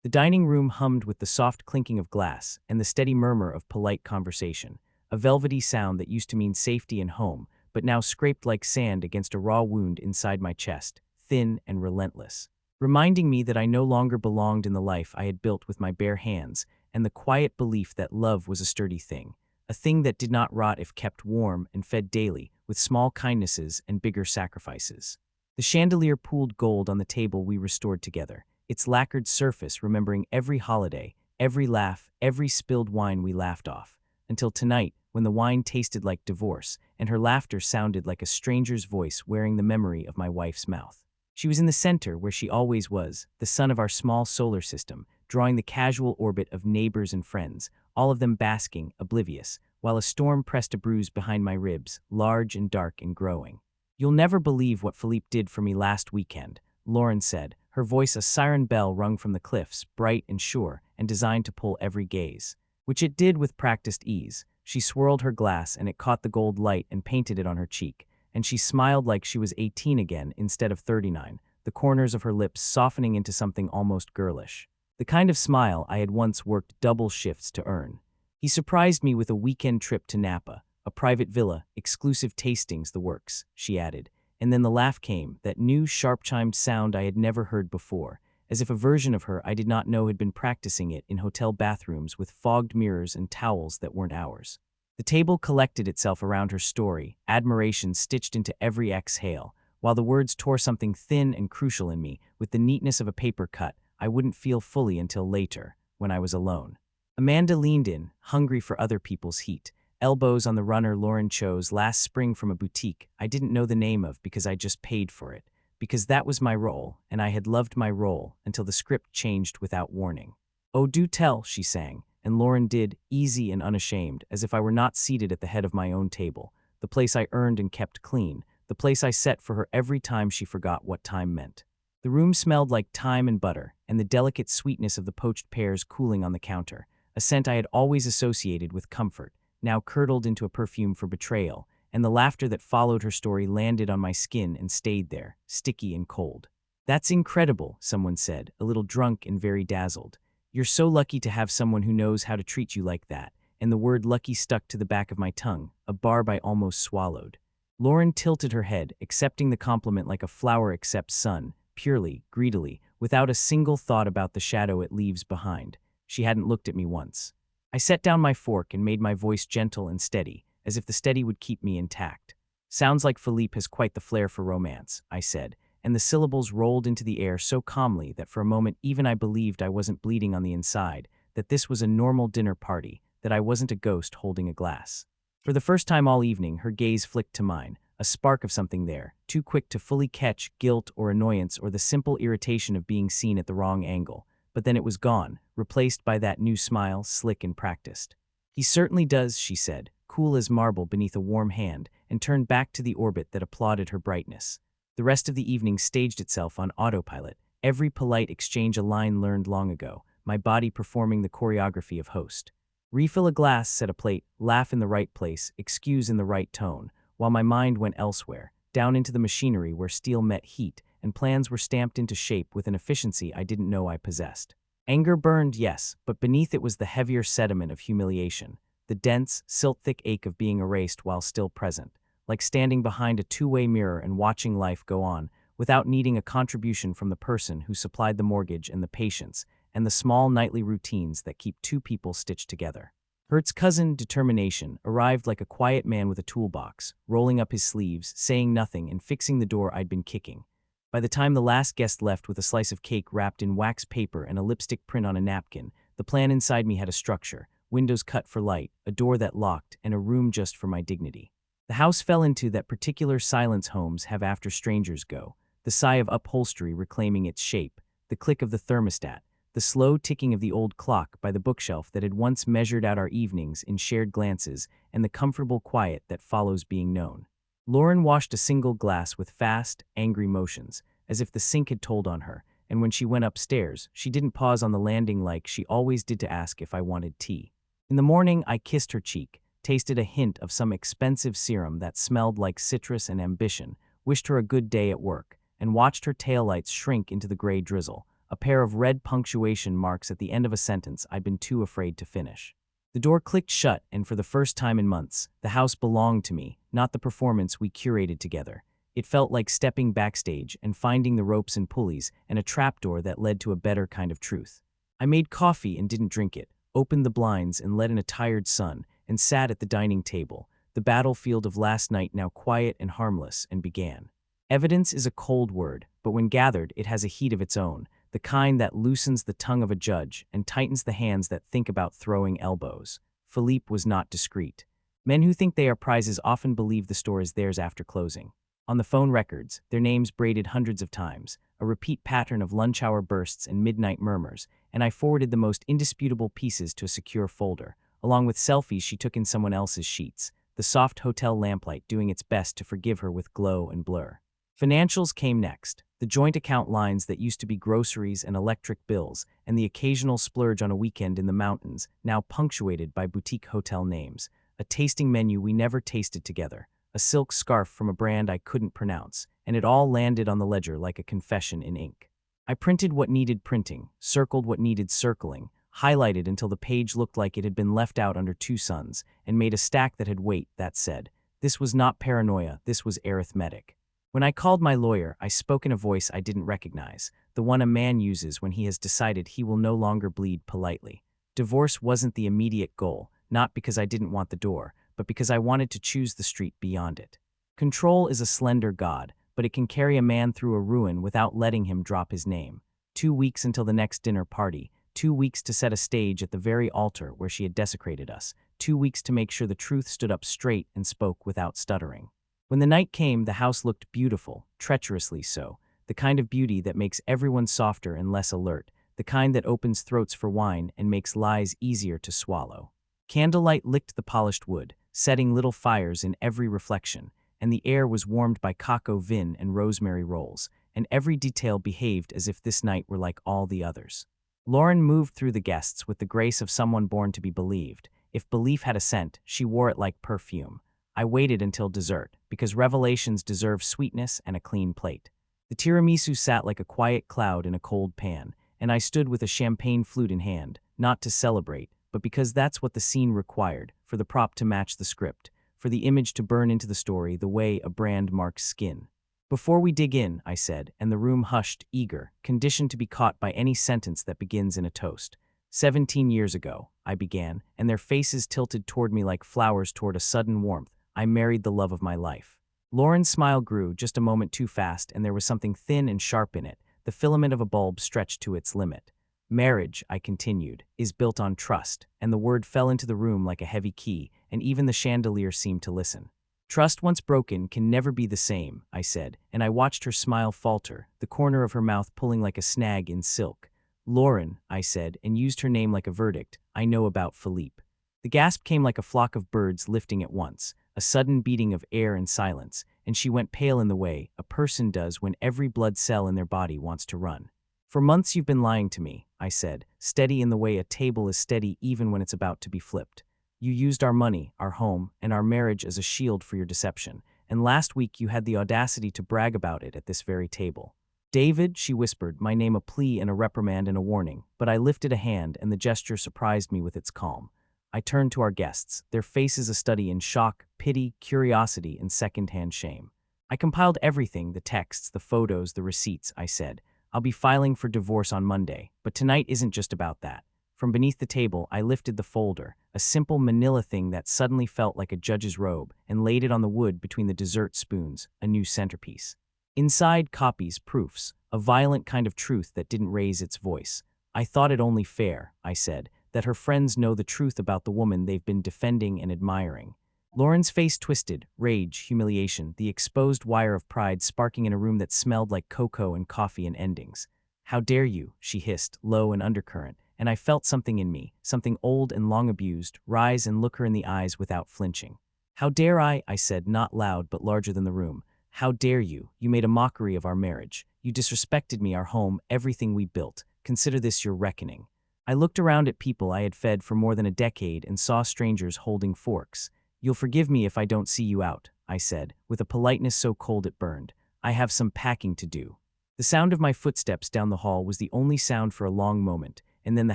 The dining room hummed with the soft clinking of glass and the steady murmur of polite conversation, a velvety sound that used to mean safety and home, but now scraped like sand against a raw wound inside my chest, thin and relentless, reminding me that I no longer belonged in the life I had built with my bare hands, and the quiet belief that love was a sturdy thing, a thing that did not rot if kept warm and fed daily with small kindnesses and bigger sacrifices. The chandelier pooled gold on the table we restored together, its lacquered surface remembering every holiday, every laugh, every spilled wine we laughed off, until tonight when the wine tasted like divorce and her laughter sounded like a stranger's voice wearing the memory of my wife's mouth. She was in the center where she always was, the sun of our small solar system, drawing the casual orbit of neighbors and friends, all of them basking, oblivious, while a storm pressed a bruise behind my ribs, large and dark and growing. "You'll never believe what Philippe did for me last weekend," Lauren said, her voice a siren bell rung from the cliffs, bright and sure, and designed to pull every gaze. Which it did with practiced ease. She swirled her glass and it caught the gold light and painted it on her cheek, and she smiled like she was 18 again instead of 39, the corners of her lips softening into something almost girlish. The kind of smile I had once worked double shifts to earn. He surprised me with a weekend trip to Napa, a private villa, exclusive tastings, the works, she added. And then the laugh came, that new sharp-chimed sound I had never heard before, as if a version of her I did not know had been practicing it in hotel bathrooms with fogged mirrors and towels that weren't ours. The table collected itself around her story, admiration stitched into every exhale, while the words tore something thin and crucial in me, with the neatness of a paper cut I wouldn't feel fully until later, when I was alone. Amanda leaned in, hungry for other people's heat, elbows on the runner Lauren chose last spring from a boutique I didn't know the name of because I just paid for it, because that was my role, and I had loved my role until the script changed without warning. "Oh, do tell," she sang, and Lauren did, easy and unashamed, as if I were not seated at the head of my own table, the place I earned and kept clean, the place I set for her every time she forgot what time meant. The room smelled like thyme and butter, and the delicate sweetness of the poached pears cooling on the counter, a scent I had always associated with comfort, now curdled into a perfume for betrayal, and the laughter that followed her story landed on my skin and stayed there, sticky and cold. "That's incredible," someone said, a little drunk and very dazzled. "You're so lucky to have someone who knows how to treat you like that," and the word lucky stuck to the back of my tongue, a barb I almost swallowed. Lauren tilted her head, accepting the compliment like a flower accepts sun, purely, greedily, without a single thought about the shadow it leaves behind. She hadn't looked at me once. I set down my fork and made my voice gentle and steady, as if the steady would keep me intact. "Sounds like Philippe has quite the flair for romance," I said, and the syllables rolled into the air so calmly that for a moment even I believed I wasn't bleeding on the inside, that this was a normal dinner party, that I wasn't a ghost holding a glass. For the first time all evening, her gaze flicked to mine, a spark of something there, too quick to fully catch guilt or annoyance or the simple irritation of being seen at the wrong angle. But then it was gone, replaced by that new smile, slick and practiced. "He certainly does," she said, cool as marble beneath a warm hand, and turned back to the orbit that applauded her brightness. The rest of the evening staged itself on autopilot, every polite exchange a line learned long ago, my body performing the choreography of host. "Refill a glass," said a plate, laugh in the right place, excuse in the right tone, while my mind went elsewhere, down into the machinery where steel met heat, and plans were stamped into shape with an efficiency I didn't know I possessed. Anger burned, yes, but beneath it was the heavier sediment of humiliation, the dense, silt-thick ache of being erased while still present, like standing behind a two-way mirror and watching life go on, without needing a contribution from the person who supplied the mortgage and the patience, and the small nightly routines that keep two people stitched together. Hert's cousin, Determination, arrived like a quiet man with a toolbox, rolling up his sleeves, saying nothing, and fixing the door I'd been kicking. By the time the last guest left with a slice of cake wrapped in wax paper and a lipstick print on a napkin, the plan inside me had a structure, windows cut for light, a door that locked, and a room just for my dignity. The house fell into that particular silence homes have after strangers go, the sigh of upholstery reclaiming its shape, the click of the thermostat, the slow ticking of the old clock by the bookshelf that had once measured out our evenings in shared glances, and the comfortable quiet that follows being known. Lauren washed a single glass with fast, angry motions, as if the sink had told on her, and when she went upstairs, she didn't pause on the landing like she always did to ask if I wanted tea. In the morning, I kissed her cheek, tasted a hint of some expensive serum that smelled like citrus and ambition, wished her a good day at work, and watched her taillights shrink into the gray drizzle, a pair of red punctuation marks at the end of a sentence I'd been too afraid to finish. The door clicked shut, and for the first time in months, the house belonged to me, not the performance we curated together. It felt like stepping backstage and finding the ropes and pulleys and a trapdoor that led to a better kind of truth. I made coffee and didn't drink it, opened the blinds and let in a tired sun, and sat at the dining table, the battlefield of last night now quiet and harmless, and began. Evidence is a cold word, but when gathered, it has a heat of its own, the kind that loosens the tongue of a judge and tightens the hands that think about throwing elbows. Philippe was not discreet. Men who think they are prizes often believe the store is theirs after closing. On the phone records, their names braided hundreds of times, a repeat pattern of lunch hour bursts and midnight murmurs, and I forwarded the most indisputable pieces to a secure folder, along with selfies she took in someone else's sheets, the soft hotel lamplight doing its best to forgive her with glow and blur. Financials came next, the joint account lines that used to be groceries and electric bills, and the occasional splurge on a weekend in the mountains, now punctuated by boutique hotel names, a tasting menu we never tasted together, a silk scarf from a brand I couldn't pronounce, and it all landed on the ledger like a confession in ink. I printed what needed printing, circled what needed circling, highlighted until the page looked like it had been left out under two suns, and made a stack that had weight that said, "This was not paranoia, this was arithmetic." When I called my lawyer, I spoke in a voice I didn't recognize, the one a man uses when he has decided he will no longer bleed politely. Divorce wasn't the immediate goal, not because I didn't want the door, but because I wanted to choose the street beyond it. Control is a slender god, but it can carry a man through a ruin without letting him drop his name. 2 weeks until the next dinner party, 2 weeks to set a stage at the very altar where she had desecrated us, 2 weeks to make sure the truth stood up straight and spoke without stuttering. When the night came, the house looked beautiful, treacherously so, the kind of beauty that makes everyone softer and less alert, the kind that opens throats for wine and makes lies easier to swallow. Candlelight licked the polished wood, setting little fires in every reflection, and the air was warmed by cocoa vin and rosemary rolls, and every detail behaved as if this night were like all the others. Lauren moved through the guests with the grace of someone born to be believed. If belief had a scent, she wore it like perfume. I waited until dessert, because revelations deserve sweetness and a clean plate. The tiramisu sat like a quiet cloud in a cold pan, and I stood with a champagne flute in hand, not to celebrate, but because that's what the scene required, for the prop to match the script, for the image to burn into the story the way a brand marks skin. "Before we dig in," I said, and the room hushed, eager, conditioned to be caught by any sentence that begins in a toast. 17 years ago, I began, and their faces tilted toward me like flowers toward a sudden warmth, I married the love of my life. Lauren's smile grew just a moment too fast, and there was something thin and sharp in it, the filament of a bulb stretched to its limit. "Marriage," I continued, "is built on trust," and the word fell into the room like a heavy key, and even the chandelier seemed to listen. "Trust once broken can never be the same," I said, and I watched her smile falter, the corner of her mouth pulling like a snag in silk. "Lauren," I said, and used her name like a verdict, "I know about Philippe." The gasp came like a flock of birds lifting at once, a sudden beating of air and silence, and she went pale in the way a person does when every blood cell in their body wants to run. "For months you've been lying to me," I said, steady in the way a table is steady even when it's about to be flipped. "You used our money, our home, and our marriage as a shield for your deception, and last week you had the audacity to brag about it at this very table." "David," she whispered, my name a plea and a reprimand and a warning, but I lifted a hand and the gesture surprised me with its calm. I turned to our guests, their faces a study in shock, pity, curiosity, and second-hand shame. "I compiled everything, the texts, the photos, the receipts," I said. "I'll be filing for divorce on Monday, but tonight isn't just about that." From beneath the table, I lifted the folder, a simple manila thing that suddenly felt like a judge's robe, and laid it on the wood between the dessert spoons, a new centerpiece. Inside, copies, proofs, a violent kind of truth that didn't raise its voice. "I thought it only fair," I said, "that her friends know the truth about the woman they've been defending and admiring." Lauren's face twisted, rage, humiliation, the exposed wire of pride sparking in a room that smelled like cocoa and coffee and endings. "How dare you," she hissed, low and undercurrent, and I felt something in me, something old and long abused, rise and look her in the eyes without flinching. "How dare I said, not loud but larger than the room. "How dare you? You made a mockery of our marriage. You disrespected me, our home, everything we built. Consider this your reckoning." I looked around at people I had fed for more than a decade and saw strangers holding forks. "You'll forgive me if I don't see you out," I said, with a politeness so cold it burned. "I have some packing to do." The sound of my footsteps down the hall was the only sound for a long moment, and then the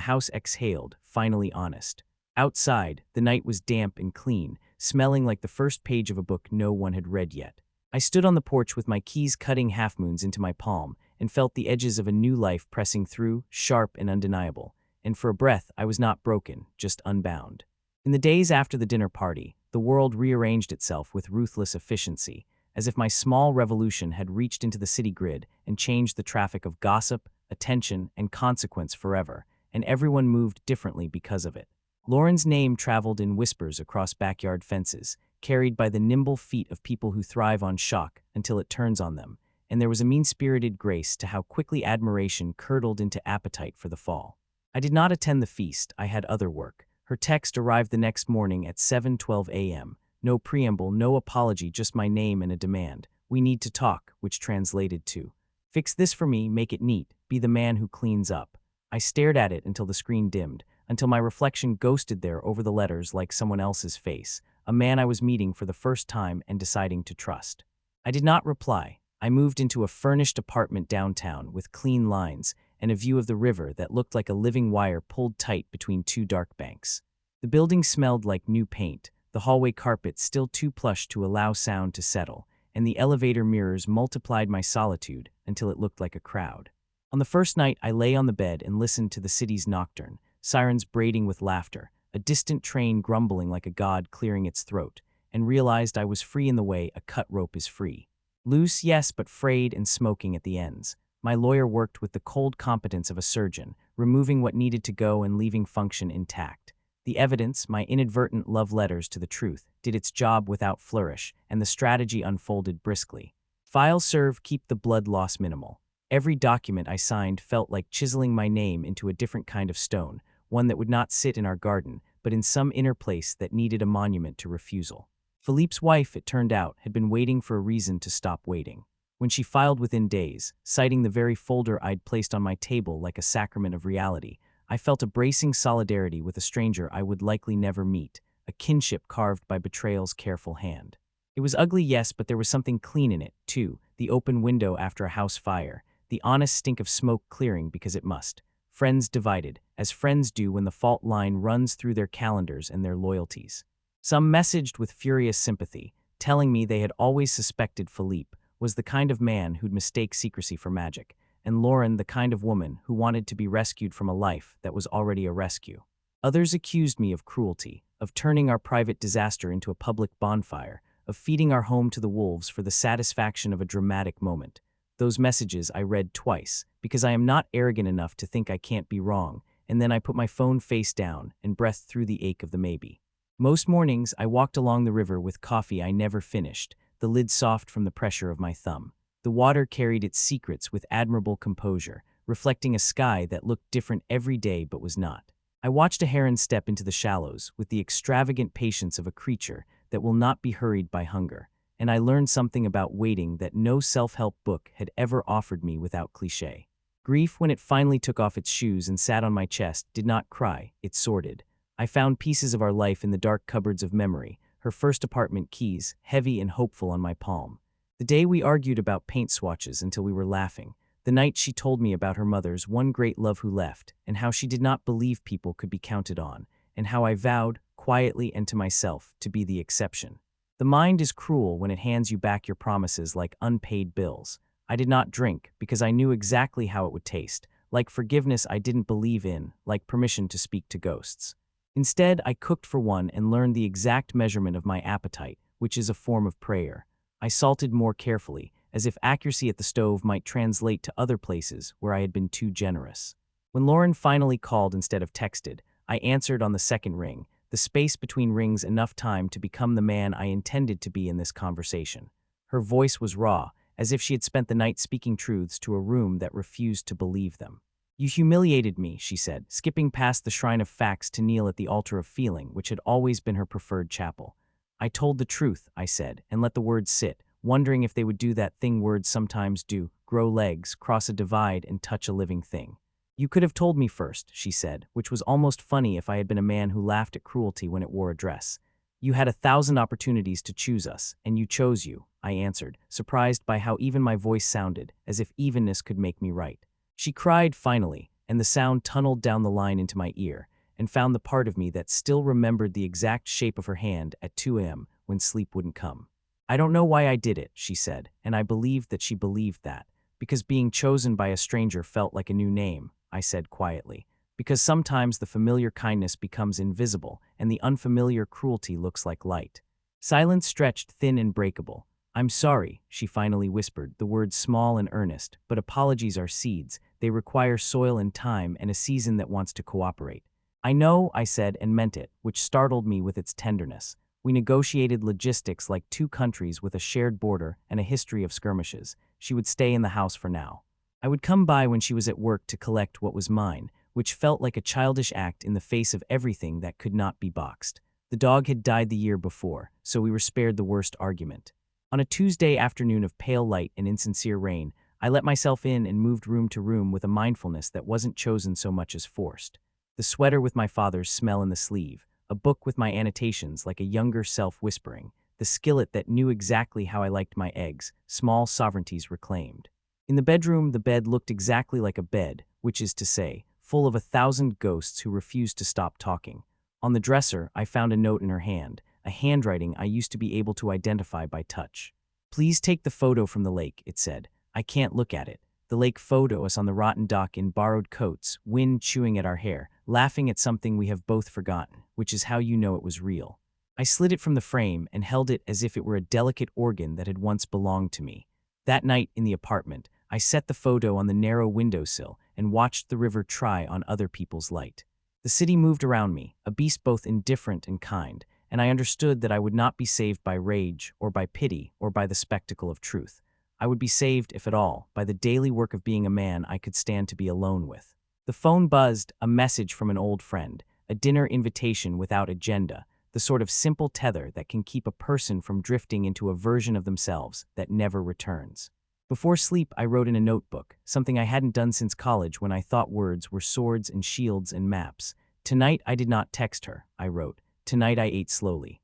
house exhaled, finally honest. Outside, the night was damp and clean, smelling like the first page of a book no one had read yet. I stood on the porch with my keys cutting half-moons into my palm and felt the edges of a new life pressing through, sharp and undeniable. And for a breath, I was not broken, just unbound. In the days after the dinner party, the world rearranged itself with ruthless efficiency, as if my small revolution had reached into the city grid and changed the traffic of gossip, attention, and consequence forever, and everyone moved differently because of it. Lauren's name traveled in whispers across backyard fences, carried by the nimble feet of people who thrive on shock until it turns on them, and there was a mean-spirited grace to how quickly admiration curdled into appetite for the fall. I did not attend the feast, I had other work. Her text arrived the next morning at 7:12 a.m., no preamble, no apology, just my name and a demand. We need to talk, which translated to, fix this for me, make it neat, be the man who cleans up. I stared at it until the screen dimmed, until my reflection ghosted there over the letters like someone else's face, a man I was meeting for the first time and deciding to trust. I did not reply. I moved into a furnished apartment downtown with clean lines and a view of the river that looked like a living wire pulled tight between two dark banks. The building smelled like new paint, the hallway carpet still too plush to allow sound to settle, and the elevator mirrors multiplied my solitude until it looked like a crowd. On the first night, I lay on the bed and listened to the city's nocturne, sirens braiding with laughter, a distant train grumbling like a god clearing its throat, and realized I was free in the way a cut rope is free. Loose, yes, but frayed and smoking at the ends. My lawyer worked with the cold competence of a surgeon, removing what needed to go and leaving function intact. The evidence, my inadvertent love letters to the truth, did its job without flourish, and the strategy unfolded briskly. File serve, keep the blood loss minimal. Every document I signed felt like chiseling my name into a different kind of stone, one that would not sit in our garden, but in some inner place that needed a monument to refusal. Philippe's wife, it turned out, had been waiting for a reason to stop waiting. When she filed within days, citing the very folder I'd placed on my table like a sacrament of reality, I felt a bracing solidarity with a stranger I would likely never meet, a kinship carved by betrayal's careful hand. It was ugly, yes, but there was something clean in it, too, the open window after a house fire, the honest stink of smoke clearing because it must. Friends divided, as friends do when the fault line runs through their calendars and their loyalties. Some messaged with furious sympathy, telling me they had always suspected Philippe was the kind of man who'd mistake secrecy for magic, and Lauren the kind of woman who wanted to be rescued from a life that was already a rescue. Others accused me of cruelty, of turning our private disaster into a public bonfire, of feeding our home to the wolves for the satisfaction of a dramatic moment. Those messages I read twice, because I am not arrogant enough to think I can't be wrong, and then I put my phone face down and breathed through the ache of the maybe. Most mornings, I walked along the river with coffee I never finished, the lid soft from the pressure of my thumb. The water carried its secrets with admirable composure, reflecting a sky that looked different every day but was not. I watched a heron step into the shallows with the extravagant patience of a creature that will not be hurried by hunger, and I learned something about waiting that no self-help book had ever offered me without cliché. Grief, when it finally took off its shoes and sat on my chest, did not cry, it sorted. I found pieces of our life in the dark cupboards of memory, her first apartment keys, heavy and hopeful on my palm. The day we argued about paint swatches until we were laughing. The night she told me about her mother's one great love who left, and how she did not believe people could be counted on, and how I vowed, quietly and to myself, to be the exception. The mind is cruel when it hands you back your promises like unpaid bills. I did not drink because I knew exactly how it would taste, like forgiveness I didn't believe in, like permission to speak to ghosts. Instead, I cooked for one and learned the exact measurement of my appetite, which is a form of prayer. I salted more carefully, as if accuracy at the stove might translate to other places where I had been too generous. When Lauren finally called instead of texted, I answered on the second ring, the space between rings enough time to become the man I intended to be in this conversation. Her voice was raw, as if she had spent the night speaking truths to a room that refused to believe them. "You humiliated me," she said, skipping past the shrine of facts to kneel at the altar of feeling, which had always been her preferred chapel. "I told the truth," I said, and let the words sit, wondering if they would do that thing words sometimes do, grow legs, cross a divide, and touch a living thing. "You could have told me first," she said, which was almost funny if I had been a man who laughed at cruelty when it wore a dress. You had 1,000 opportunities to choose us, and you chose you, I answered, surprised by how even my voice sounded, as if evenness could make me right. She cried finally, and the sound tunneled down the line into my ear, and found the part of me that still remembered the exact shape of her hand at 2 a.m. when sleep wouldn't come. I don't know why I did it, she said, and I believed that she believed that. Because being chosen by a stranger felt like a new name, I said quietly. Because sometimes the familiar kindness becomes invisible, and the unfamiliar cruelty looks like light. Silence stretched thin and breakable. I'm sorry, she finally whispered, the words small and earnest, but apologies are seeds. They require soil and time and a season that wants to cooperate. I know, I said, and meant it, which startled me with its tenderness. We negotiated logistics like two countries with a shared border and a history of skirmishes. She would stay in the house for now. I would come by when she was at work to collect what was mine, which felt like a childish act in the face of everything that could not be boxed. The dog had died the year before, so we were spared the worst argument. On a Tuesday afternoon of pale light and insincere rain, I let myself in and moved room to room with a mindfulness that wasn't chosen so much as forced. The sweater with my father's smell in the sleeve, a book with my annotations like a younger self whispering, the skillet that knew exactly how I liked my eggs, small sovereignties reclaimed. In the bedroom, the bed looked exactly like a bed, which is to say, full of 1,000 ghosts who refused to stop talking. On the dresser, I found a note in her hand, a handwriting I used to be able to identify by touch. Please take the photo from the lake, it said. I can't look at it. The lake photo us on the rotten dock in borrowed coats, wind chewing at our hair, laughing at something we have both forgotten, which is how you know it was real. I slid it from the frame and held it as if it were a delicate organ that had once belonged to me. That night in the apartment, I set the photo on the narrow windowsill and watched the river try on other people's light. The city moved around me, a beast both indifferent and kind, and I understood that I would not be saved by rage or by pity or by the spectacle of truth. I would be saved, if at all, by the daily work of being a man I could stand to be alone with. The phone buzzed, a message from an old friend, a dinner invitation without agenda, the sort of simple tether that can keep a person from drifting into a version of themselves that never returns. Before sleep, I wrote in a notebook, something I hadn't done since college when I thought words were swords and shields and maps. Tonight I did not text her, I wrote. Tonight I ate slowly.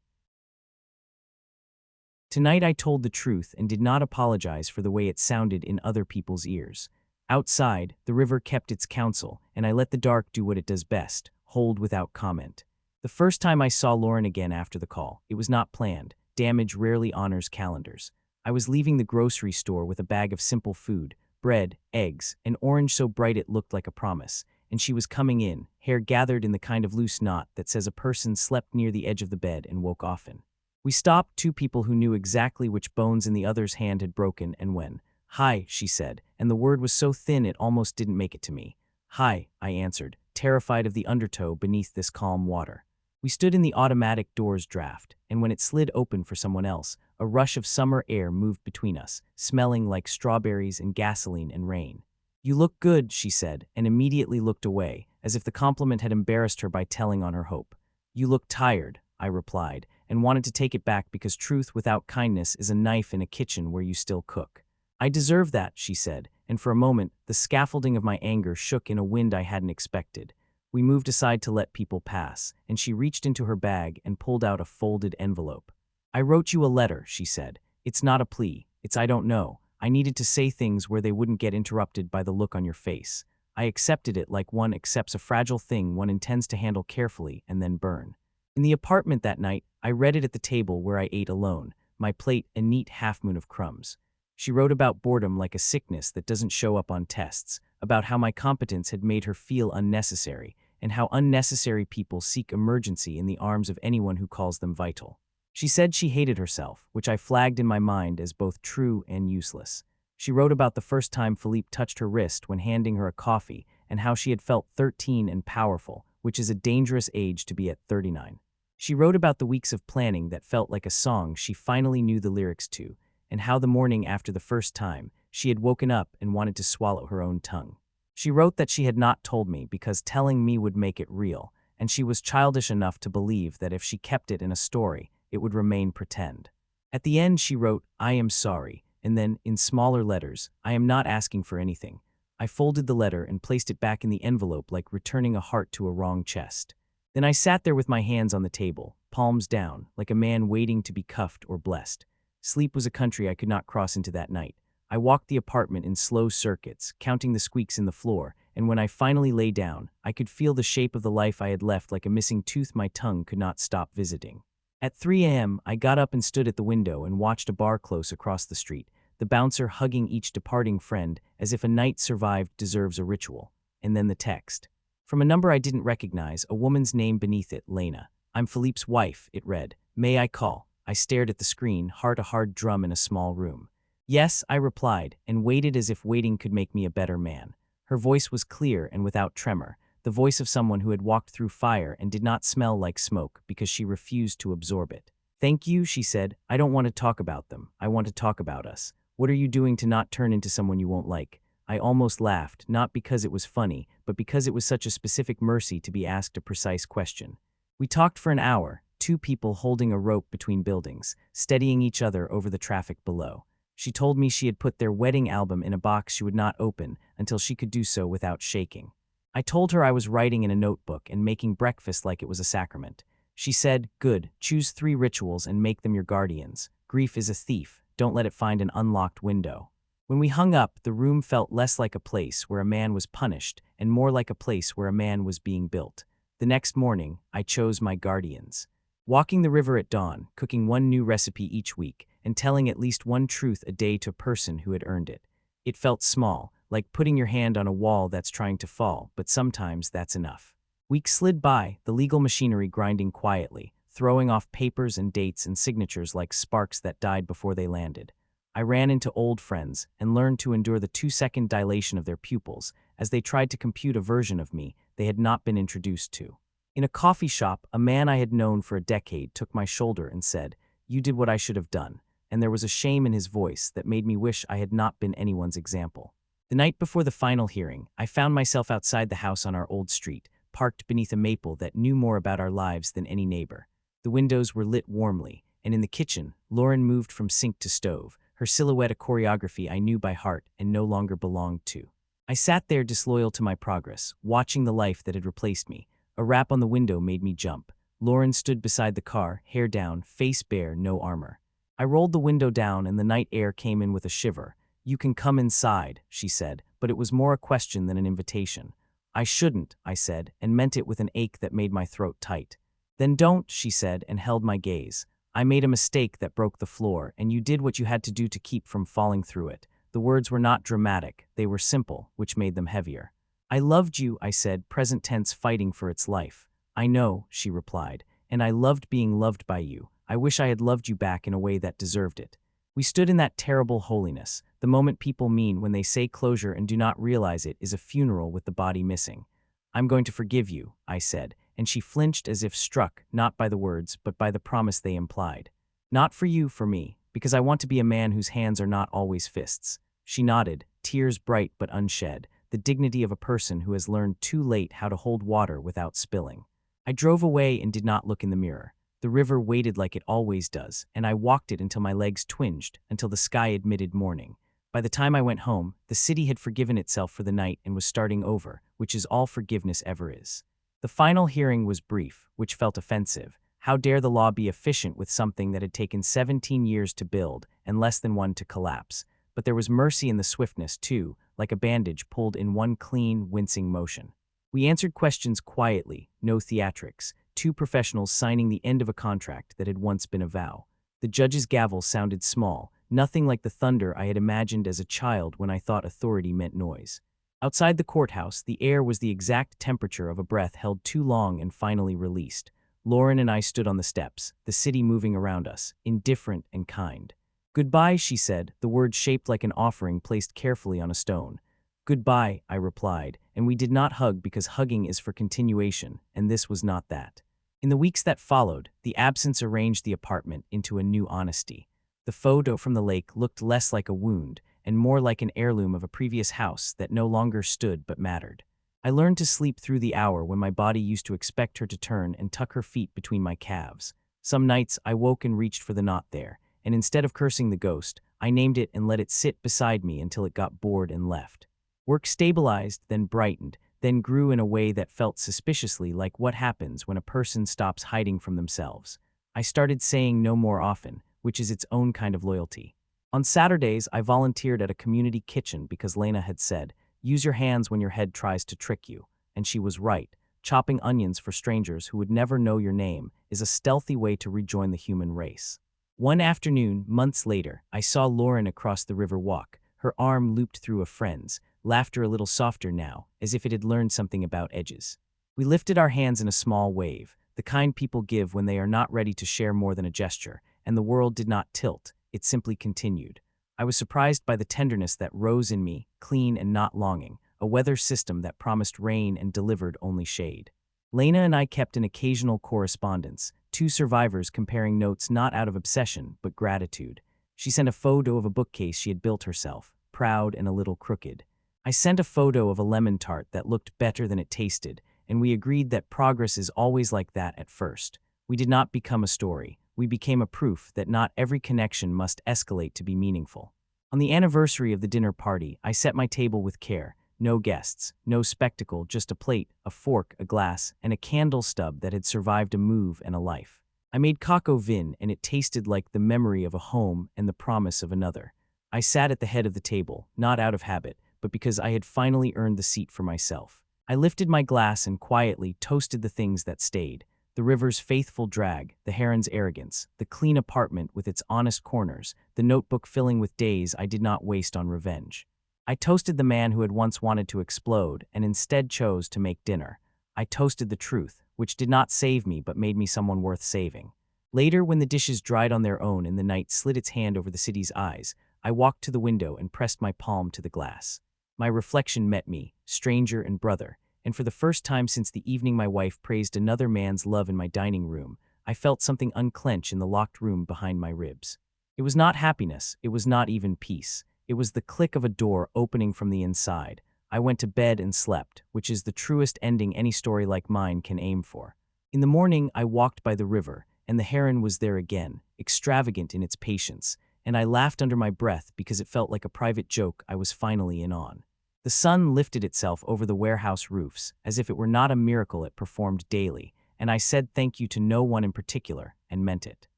Tonight I told the truth and did not apologize for the way it sounded in other people's ears. Outside, the river kept its counsel, and I let the dark do what it does best, hold without comment. The first time I saw Lauren again after the call, it was not planned. Damage rarely honors calendars. I was leaving the grocery store with a bag of simple food, bread, eggs, an orange so bright it looked like a promise, and she was coming in, hair gathered in the kind of loose knot that says a person slept near the edge of the bed and woke often. We stopped, two people who knew exactly which bones in the other's hand had broken and when. Hi, she said, and the word was so thin it almost didn't make it to me. Hi, I answered, terrified of the undertow beneath this calm water. We stood in the automatic door's draft, and when it slid open for someone else, a rush of summer air moved between us, smelling like strawberries and gasoline and rain. You look good, she said, and immediately looked away, as if the compliment had embarrassed her by telling on her hope. You look tired, I replied, and wanted to take it back because truth without kindness is a knife in a kitchen where you still cook. I deserve that, she said, and for a moment, the scaffolding of my anger shook in a wind I hadn't expected. We moved aside to let people pass, and she reached into her bag and pulled out a folded envelope. I wrote you a letter, she said. It's not a plea. It's I don't know. I needed to say things where they wouldn't get interrupted by the look on your face. I accepted it like one accepts a fragile thing one intends to handle carefully and then burn. In the apartment that night, I read it at the table where I ate alone, my plate a neat half-moon of crumbs. She wrote about boredom like a sickness that doesn't show up on tests, about how my competence had made her feel unnecessary, and how unnecessary people seek emergency in the arms of anyone who calls them vital. She said she hated herself, which I flagged in my mind as both true and useless. She wrote about the first time Philippe touched her wrist when handing her a coffee, and how she had felt 13 and powerful, which is a dangerous age to be at 39. She wrote about the weeks of planning that felt like a song she finally knew the lyrics to, and how the morning after the first time, she had woken up and wanted to swallow her own tongue. She wrote that she had not told me because telling me would make it real, and she was childish enough to believe that if she kept it in a story, it would remain pretend. At the end, she wrote, I am sorry, and then, in smaller letters, I am not asking for anything. I folded the letter and placed it back in the envelope like returning a heart to a wrong chest. Then I sat there with my hands on the table, palms down, like a man waiting to be cuffed or blessed. Sleep was a country I could not cross into that night. I walked the apartment in slow circuits, counting the squeaks in the floor, and when I finally lay down, I could feel the shape of the life I had left like a missing tooth my tongue could not stop visiting. At 3 a.m., I got up and stood at the window and watched a bar close across the street, the bouncer hugging each departing friend as if a night survived deserves a ritual. And then the text. From a number I didn't recognize, a woman's name beneath it, Lena. "I'm Philippe's wife," it read. "May I call?" I stared at the screen, heart a hard drum in a small room. "Yes," I replied, and waited as if waiting could make me a better man. Her voice was clear and without tremor, the voice of someone who had walked through fire and did not smell like smoke because she refused to absorb it. "Thank you," she said. "I don't want to talk about them. I want to talk about us. What are you doing to not turn into someone you won't like?" I almost laughed, not because it was funny, but because it was such a specific mercy to be asked a precise question. We talked for an hour, two people holding a rope between buildings, steadying each other over the traffic below. She told me she had put their wedding album in a box she would not open until she could do so without shaking. I told her I was writing in a notebook and making breakfast like it was a sacrament. She said, "Good, choose 3 rituals and make them your guardians. Grief is a thief, don't let it find an unlocked window." When we hung up, the room felt less like a place where a man was punished and more like a place where a man was being built. The next morning, I chose my guardians. Walking the river at dawn, cooking one new recipe each week, and telling at least one truth a day to a person who had earned it. It felt small, like putting your hand on a wall that's trying to fall, but sometimes that's enough. Weeks slid by, the legal machinery grinding quietly, throwing off papers and dates and signatures like sparks that died before they landed. I ran into old friends and learned to endure the 2-second dilation of their pupils as they tried to compute a version of me they had not been introduced to. In a coffee shop, a man I had known for a decade took my shoulder and said, "You did what I should have done," and there was a shame in his voice that made me wish I had not been anyone's example. The night before the final hearing, I found myself outside the house on our old street, parked beneath a maple that knew more about our lives than any neighbor. The windows were lit warmly, and in the kitchen, Lauren moved from sink to stove, her silhouette a choreography I knew by heart and no longer belonged to. I sat there disloyal to my progress, watching the life that had replaced me. A rap on the window made me jump. Lauren stood beside the car, hair down, face bare, no armor. I rolled the window down and the night air came in with a shiver. "You can come inside," she said, but it was more a question than an invitation. "I shouldn't," I said, and meant it with an ache that made my throat tight. "Then don't," she said, and held my gaze. "I made a mistake that broke the floor, and you did what you had to do to keep from falling through it." The words were not dramatic, they were simple, which made them heavier. "I loved you," I said, present tense fighting for its life. "I know," she replied, "and I loved being loved by you. I wish I had loved you back in a way that deserved it." We stood in that terrible holiness, the moment people mean when they say closure and do not realize it is a funeral with the body missing. "I'm going to forgive you," I said, and she flinched as if struck, not by the words, but by the promise they implied. "Not for you, for me, because I want to be a man whose hands are not always fists." She nodded, tears bright but unshed, the dignity of a person who has learned too late how to hold water without spilling. I drove away and did not look in the mirror. The river waited like it always does, and I walked it until my legs twinged, until the sky admitted morning. By the time I went home, the city had forgiven itself for the night and was starting over, which is all forgiveness ever is. The final hearing was brief, which felt offensive. How dare the law be efficient with something that had taken 17 years to build and less than 1 to collapse? But there was mercy in the swiftness, too, like a bandage pulled in one clean, wincing motion. We answered questions quietly, no theatrics, 2 professionals signing the end of a contract that had once been a vow. The judge's gavel sounded small, nothing like the thunder I had imagined as a child when I thought authority meant noise. Outside the courthouse, the air was the exact temperature of a breath held too long and finally released. Lauren and I stood on the steps, the city moving around us, indifferent and kind. "Goodbye," she said, the word shaped like an offering placed carefully on a stone. "Goodbye," I replied, and we did not hug because hugging is for continuation, and this was not that. In the weeks that followed, the absence arranged the apartment into a new honesty. The photo from the lake looked less like a wound and more like an heirloom of a previous house that no longer stood but mattered. I learned to sleep through the hour when my body used to expect her to turn and tuck her feet between my calves. Some nights I woke and reached for the knot there, and instead of cursing the ghost, I named it and let it sit beside me until it got bored and left. Work stabilized, then brightened, then grew in a way that felt suspiciously like what happens when a person stops hiding from themselves. I started saying no more often, which is its own kind of loyalty. On Saturdays, I volunteered at a community kitchen because Lena had said, "Use your hands when your head tries to trick you." And she was right. Chopping onions for strangers who would never know your name is a stealthy way to rejoin the human race. One afternoon, months later, I saw Lauren across the river walk, her arm looped through a friend's, laughter a little softer now, as if it had learned something about edges. We lifted our hands in a small wave, the kind people give when they are not ready to share more than a gesture, and the world did not tilt, it simply continued. I was surprised by the tenderness that rose in me, clean and not longing, a weather system that promised rain and delivered only shade. Lena and I kept an occasional correspondence, two survivors comparing notes not out of obsession, but gratitude. She sent a photo of a bookcase she had built herself, proud and a little crooked. I sent a photo of a lemon tart that looked better than it tasted, and we agreed that progress is always like that at first. We did not become a story. We became a proof that not every connection must escalate to be meaningful. On the anniversary of the dinner party, I set my table with care. No guests, no spectacle, just a plate, a fork, a glass, and a candle stub that had survived a move and a life. I made coq au vin, and it tasted like the memory of a home and the promise of another. I sat at the head of the table, not out of habit, but because I had finally earned the seat for myself. I lifted my glass and quietly toasted the things that stayed. The river's faithful drag, the heron's arrogance, the clean apartment with its honest corners, the notebook filling with days I did not waste on revenge. I toasted the man who had once wanted to explode and instead chose to make dinner. I toasted the truth, which did not save me but made me someone worth saving. Later, when the dishes dried on their own and the night slid its hand over the city's eyes, I walked to the window and pressed my palm to the glass. My reflection met me, stranger and brother, and for the first time since the evening my wife praised another man's love in my dining room, I felt something unclench in the locked room behind my ribs. It was not happiness, it was not even peace. It was the click of a door opening from the inside. I went to bed and slept, which is the truest ending any story like mine can aim for. In the morning, I walked by the river, and the heron was there again, extravagant in its patience, and I laughed under my breath because it felt like a private joke I was finally in on. The sun lifted itself over the warehouse roofs, as if it were not a miracle it performed daily, and I said thank you to no one in particular, and meant it.